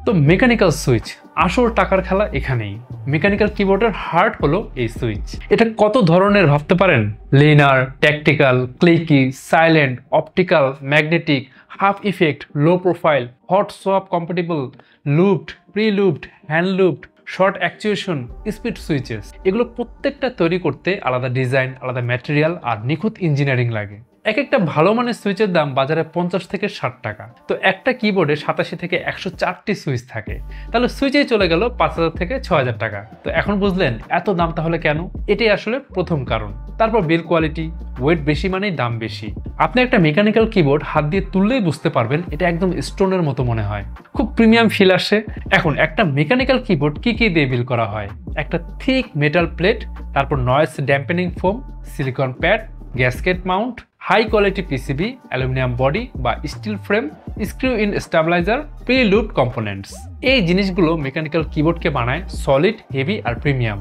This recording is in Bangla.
তো মেকানিক্যাল সুইচ আসল টাকার খেলা এখানেই। মেকানিক্যাল কিবোর্ডের হার্ট হলো এই সুইচ। এটা কত ধরনের ভাবতে পারেন? Linear, tactical, clicky, silent, optical, magnetic, Hall effect, low profile, hot swap compatible, lubed, pre lubed, hand lubed, short actuation, speed switches. এগুলো প্রত্যেকটা তৈরি করতে আলাদা ডিজাইন, আলাদা ম্যাটেরিয়াল আর নিখুঁত ইঞ্জিনিয়ারিং লাগে। এক একটা ভালো মানের সুইচের দাম বাজারে 50 থেকে 60 টাকা। তো একটা কিবোর্ডে 87 থেকে 104টি সুইচ থাকে, তাহলে সুইচেই চলে গেল 5000 থেকে 6000 টাকা। তো এখন বুঝলেন এত দাম তাহলে কেন? এটাই আসলে প্রথম কারণ। তারপর বিল কোয়ালিটি, ওয়েট বেশি মানেই দাম বেশি। আপনি একটা মেকানিক্যাল কিবোর্ড হাত দিয়ে তুললেই বুঝতে পারবেন এটা একদম স্টোনের মতো মনে হয়, খুব প্রিমিয়াম ফিল আসে। এখন একটা মেকানিক্যাল কিবোর্ড কি কি দিয়ে বিল করা হয়? একটা থিক মেটাল প্লেট, তারপর noise dampening foam, silicone pad, gasket mount, high quality PCB, aluminium body বা steel frame, screw in stabiliser, pre lubed components. এই জিনিসগুলো মেকানিক্যাল কিবোর্ডকে বানায় সলিড, হেভি আর প্রিমিয়াম।